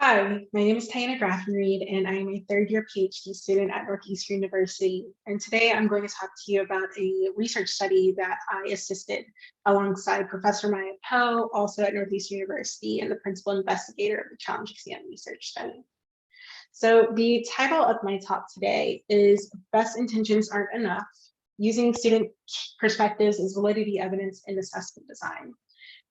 Hi, my name is Tieanna Graphenreed, and I'm a third-year PhD student at Northeastern University. And today I'm going to talk to you about a research study that I assisted alongside Professor Maya Poe, also at Northeastern University, and the principal investigator of the challenge exam research study. So the title of my talk today is Best Intentions Aren't Enough, Using Student Perspectives as Validity Evidence in Assessment Design.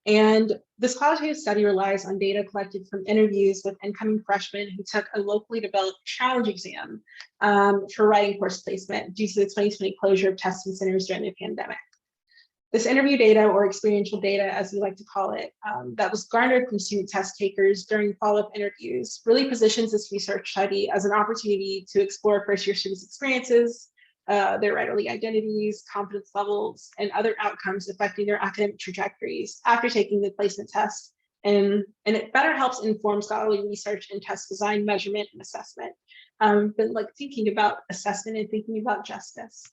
And this qualitative study relies on data collected from interviews with incoming freshmen who took a locally developed challenge exam for writing course placement due to the 2020 closure of testing centers during the pandemic. This interview data, or experiential data, as we like to call it, that was garnered from student test takers during follow-up interviews, really positions this research study as an opportunity to explore first-year students' experiences, their writerly identities, confidence levels, and other outcomes affecting their academic trajectories after taking the placement test. And it better helps inform scholarly research and test design, measurement, and assessment, but like thinking about assessment and thinking about justice.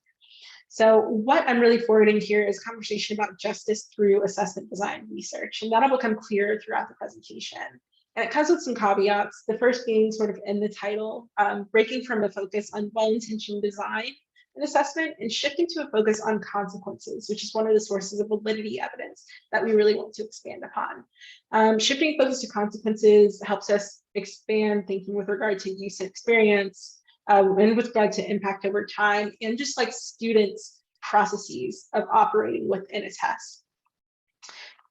So what I'm really forwarding here is a conversation about justice through assessment design research, and that'll become clearer throughout the presentation. And it comes with some caveats, the first being sort of in the title, breaking from a focus on well-intentioned design and assessment and shifting to a focus on consequences, which is one of the sources of validity evidence that we really want to expand upon. Shifting focus to consequences helps us expand thinking with regard to use and experience, and with regard to impact over time, and just like students' processes of operating within a test.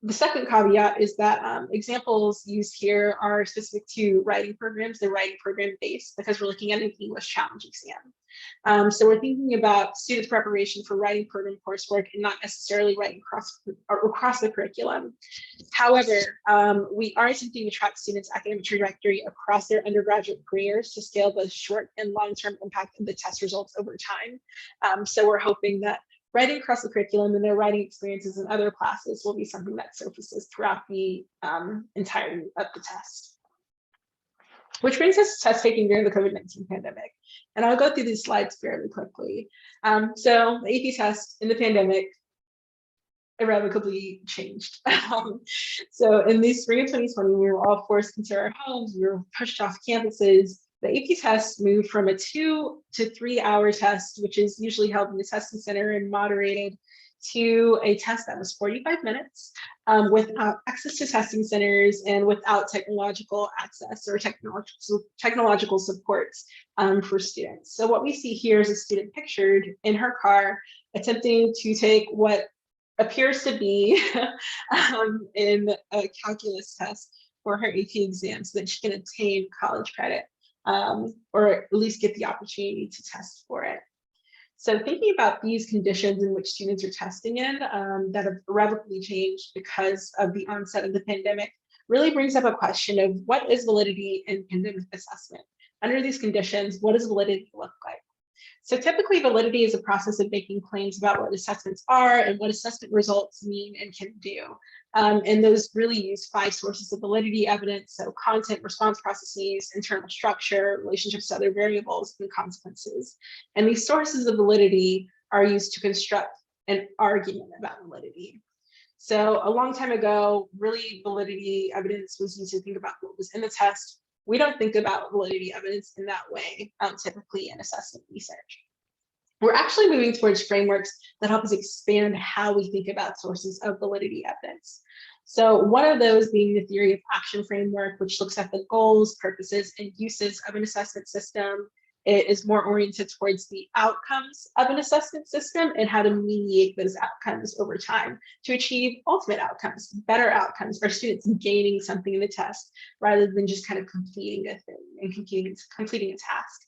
The second caveat is that examples used here are specific to writing programs. They're writing program based because we're looking at an English challenge exam. So we're thinking about students' preparation for writing program coursework and not necessarily writing across the curriculum. However, we are attempting to track students' academic trajectory across their undergraduate careers to scale the short and long-term impact of the test results over time. So we're hoping that writing across the curriculum and their writing experiences in other classes will be something that surfaces throughout the entirety of the test. Which brings us to test taking during the COVID-19 pandemic. And I'll go through these slides fairly quickly. So the AP test in the pandemic irrevocably changed. So in the spring of 2020, we were all forced into our homes, we were pushed off campuses. The AP test moved from a 2 to 3 hour test, which is usually held in the testing center and moderated, to a test that was 45 minutes without access to testing centers and without technological access or technological supports for students. So what we see here is a student pictured in her car attempting to take what appears to be in a calculus test for her AP exam so that she can obtain college credit. Or at least get the opportunity to test for it. So thinking about these conditions in which students are testing in that have irrevocably changed because of the onset of the pandemic really brings up a question of what is validity in pandemic assessment? Under these conditions, what does validity look like? So typically validity is a process of making claims about what assessments are and what assessment results mean and can do. And those really use 5 sources of validity evidence. So content, response processes, internal structure, relationships to other variables, and consequences. And these sources of validity are used to construct an argument about validity. So a long time ago, really validity evidence was used to think about what was in the test. We don't think about validity evidence in that way, typically in assessment research. We're actually moving towards frameworks that help us expand how we think about sources of validity evidence. So one of those being the theory of action framework, which looks at the goals, purposes, and uses of an assessment system. It is more oriented towards the outcomes of an assessment system and how to mediate those outcomes over time to achieve ultimate outcomes, better outcomes, or students gaining something in the test rather than just kind of completing a thing and completing a task.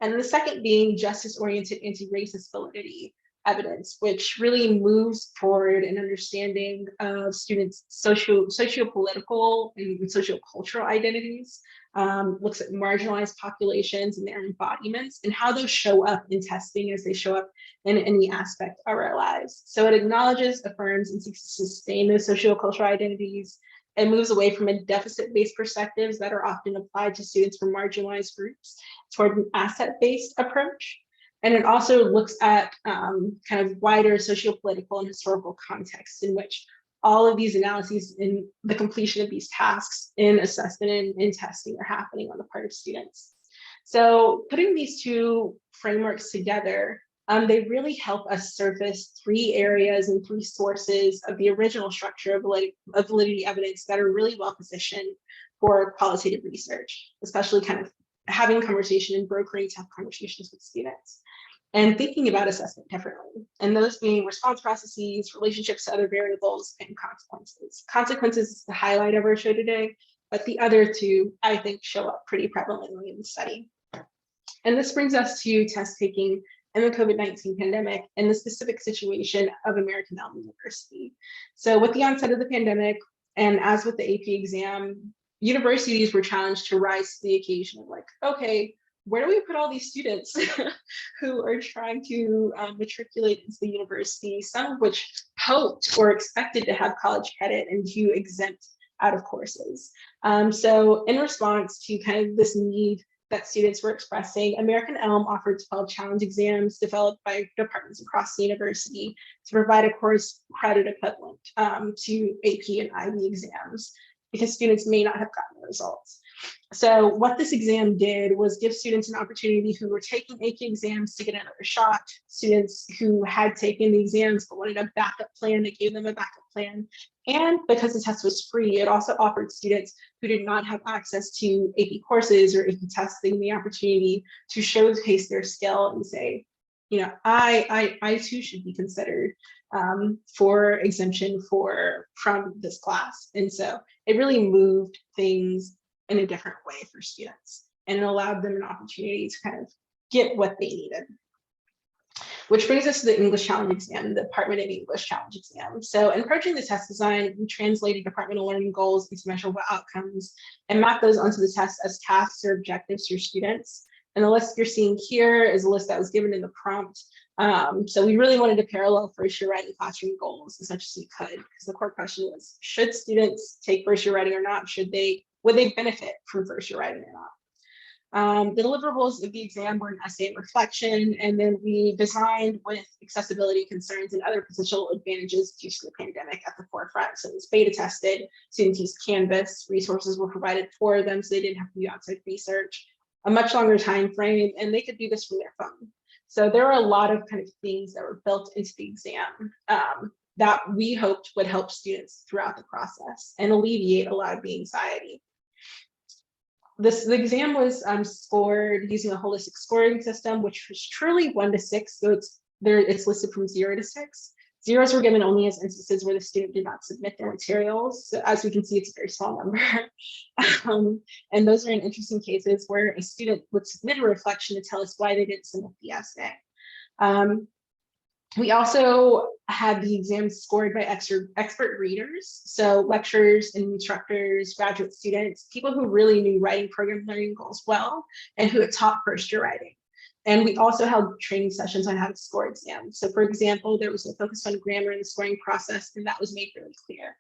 And the second being justice-oriented anti-racist validity evidence, which really moves toward an understanding of students' socio-political and socio-cultural identities, looks at marginalized populations and their embodiments and how those show up in testing as they show up in any aspect of our lives. So it acknowledges, affirms, and seeks to sustain those socio-cultural identities and moves away from a deficit-based perspectives that are often applied to students from marginalized groups toward an asset-based approach. And it also looks at kind of wider socio-political and historical contexts in which all of these analyses in the completion of these tasks in assessment and in testing are happening on the part of students. So putting these two frameworks together, they really help us surface 3 areas and 3 sources of the original structure of validity evidence that are really well positioned for qualitative research, especially kind of having conversation and brokering tough conversations with students and thinking about assessment differently. And those being response processes, relationships to other variables, and consequences. Consequences is the highlight of our show today, but the other 2, I think, show up pretty prevalently in the study. And this brings us to test taking and the COVID-19 pandemic and the specific situation of American Elm University. So with the onset of the pandemic, and as with the AP exam, universities were challenged to rise to the occasion of like, okay, where do we put all these students who are trying to matriculate into the university, some of which hoped or expected to have college credit and to exempt out of courses. So in response to kind of this need that students were expressing, American Elm offered 12 challenge exams developed by departments across the university to provide a course credit equivalent to AP and IB exams, because students may not have gotten the results. So what this exam did was give students an opportunity who were taking AP exams to get another shot. Students who had taken the exams but wanted a backup plan, it gave them a backup plan. And because the test was free, it also offered students who did not have access to AP courses or AP testing the opportunity to showcase their skill and say, you know, I too should be considered for exemption from this class. And so it really moved things in a different way for students, and it allowed them an opportunity to kind of get what they needed. Which brings us to the English Challenge Exam, the Department of English Challenge Exam. So in approaching the test design, we translated departmental learning goals into measurable outcomes and mapped those onto the test as tasks or objectives for students. And the list you're seeing here is a list that was given in the prompt. So we really wanted to parallel first year writing classroom goals as much as we could, because the core question was, should students take first year writing or not? Would they benefit from first year writing or not? The deliverables of the exam were an essay and reflection, and then we designed with accessibility concerns and other potential advantages due to the pandemic at the forefront. So it was beta tested, students used Canvas, resources were provided for them so they didn't have to do outside research, a much longer time frame, and they could do this from their phone. So there are a lot of kind of things that were built into the exam that we hoped would help students throughout the process and alleviate a lot of the anxiety. The exam was scored using a holistic scoring system, which was truly 1 to 6. So it's listed from 0 to 6. Zeros were given only as instances where the student did not submit their materials. So as we can see, it's a very small number. And those are in interesting cases where a student would submit a reflection to tell us why they didn't submit the essay. We also had the exams scored by expert readers, so lecturers and instructors, graduate students, people who really knew writing program learning goals well and who had taught first year writing. And we also held training sessions on how to score exams. So for example, there was a focus on grammar in the scoring process, and that was made really clear.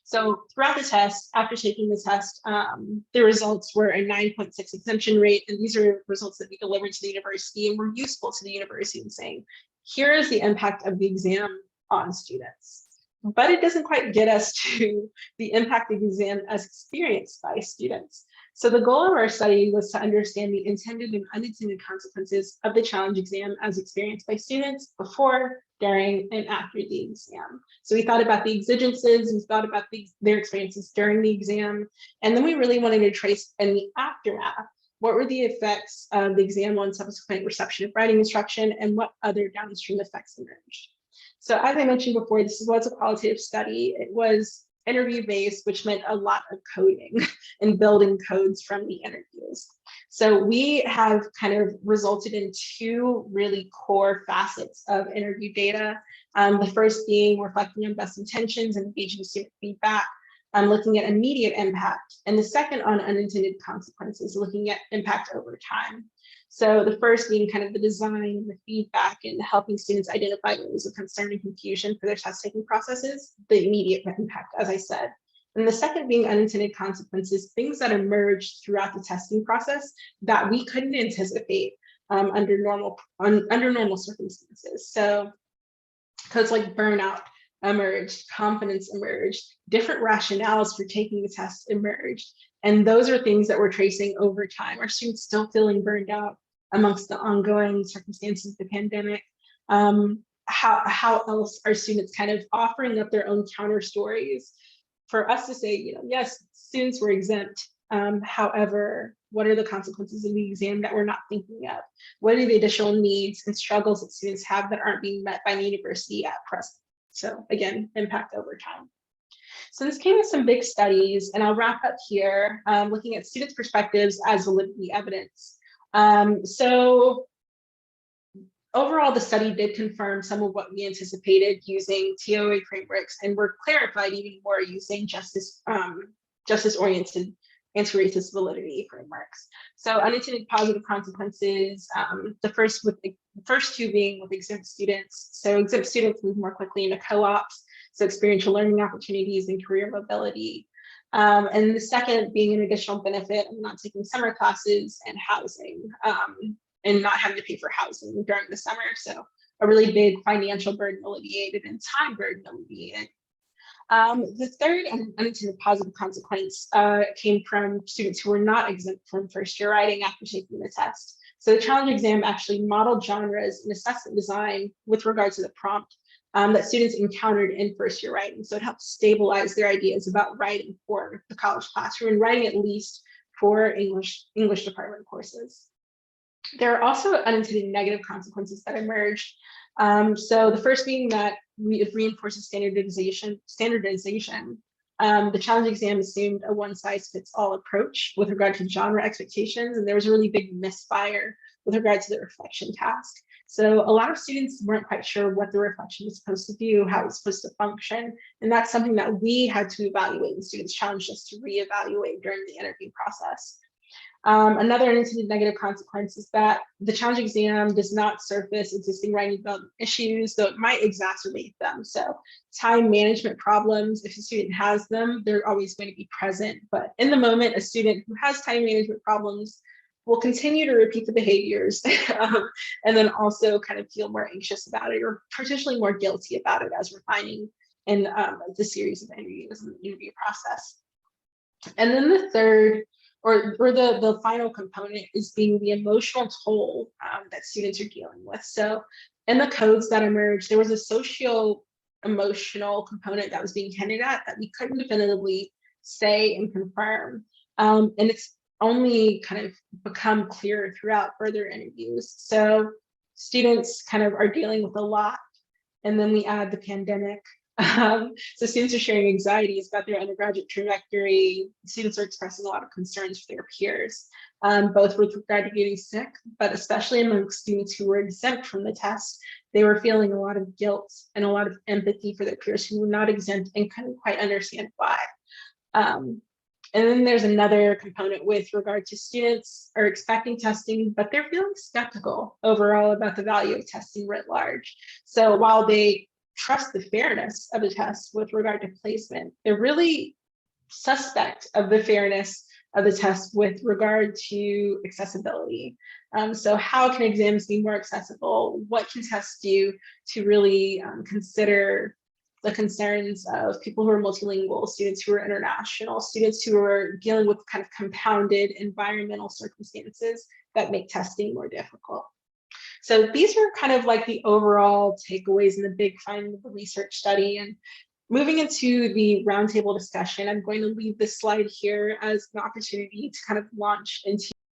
So throughout the test, after taking the test, the results were a 9.6 exemption rate, and these are results that we delivered to the university and were useful to the university in saying, here is the impact of the exam on students. But it doesn't quite get us to the impact of the exam as experienced by students. So the goal of our study was to understand the intended and unintended consequences of the challenge exam as experienced by students before, during, and after the exam. So we thought about the exigencies, we thought about their experiences during the exam, and then we really wanted to trace in the aftermath, what were the effects of the exam on subsequent reception of writing instruction, and what other downstream effects emerged? So as I mentioned before, this was a qualitative study. It was interview-based, which meant a lot of coding and building codes from the interviews. So we have kind of resulted in 2 really core facets of interview data. The first being reflecting on best intentions and engaging student feedback, looking at immediate impact, and the second on unintended consequences, looking at impact over time. So the first being kind of the design, the feedback, and helping students identify areas of concern and confusion for their test taking processes, the immediate impact, as I said. And the second being unintended consequences, things that emerged throughout the testing process that we couldn't anticipate under normal circumstances. So codes like burnout, emerged, confidence emerged, different rationales for taking the test emerged. And those are things that we're tracing over time. Are students still feeling burned out amongst the ongoing circumstances of the pandemic? How else are students kind of offering up their own counter stories for us to say, yes, students were exempt. However, what are the consequences of the exam that we're not thinking of? What are the additional needs and struggles that students have that aren't being met by the university at present? So again, impact over time. So this came with some big studies, and I'll wrap up here looking at students' perspectives as validity evidence. So overall, the study did confirm some of what we anticipated using TOA frameworks, and were clarified even more using justice-oriented anti-racist validity frameworks. So unintended positive consequences, the first two being with exempt students. So exempt students move more quickly into co-ops, so experiential learning opportunities and career mobility. And the second being an additional benefit of not taking summer classes and housing, and not having to pay for housing during the summer. So a really big financial burden alleviated and time burden alleviated. The third and unintended positive consequence came from students who were not exempt from first-year writing after taking the test. So the challenge exam actually modeled genres and assessment design with regard to the prompt that students encountered in first-year writing. So it helped stabilize their ideas about writing for the college classroom and writing at least for English department courses. There are also unintended negative consequences that emerged. So the first being that it reinforces standardization. The challenge exam assumed a one-size-fits-all approach with regard to genre expectations, and there was a really big misfire with regard to the reflection task. So a lot of students weren't quite sure what the reflection was supposed to do, how it was supposed to function, and that's something that we had to evaluate, and students challenged us to reevaluate during the interview process. Another unintended negative consequence is that the challenge exam does not surface existing writing development issues, though it might exacerbate them. So time management problems, if a student has them, they're always going to be present. But in the moment, a student who has time management problems will continue to repeat the behaviors and then also kind of feel more anxious about it, or potentially more guilty about it, as we're finding in the series of interviews and the interview process. And then the third, or the final component, is being the emotional toll that students are dealing with. So in the codes that emerged, there was a socio-emotional component that was being hinted at that we couldn't definitively say and confirm. And it's only kind of become clearer throughout further interviews. So students kind of are dealing with a lot, and then we add the pandemic. So students are sharing anxieties about their undergraduate trajectory. Students are expressing a lot of concerns for their peers, both with regard to getting sick, but especially among students who were exempt from the test. They were feeling a lot of guilt and a lot of empathy for their peers who were not exempt and couldn't quite understand why. And then there's another component with regard to students are expecting testing, but they're feeling skeptical overall about the value of testing writ large. So while they trust the fairness of the test with regard to placement, they're really suspect of the fairness of the test with regard to accessibility. So how can exams be more accessible? What can tests do to really consider the concerns of people who are multilingual, students who are international, students who are dealing with kind of compounded environmental circumstances that make testing more difficult? So these are kind of like the overall takeaways and the big finding of the research study. And moving into the roundtable discussion, I'm going to leave this slide here as an opportunity to kind of launch into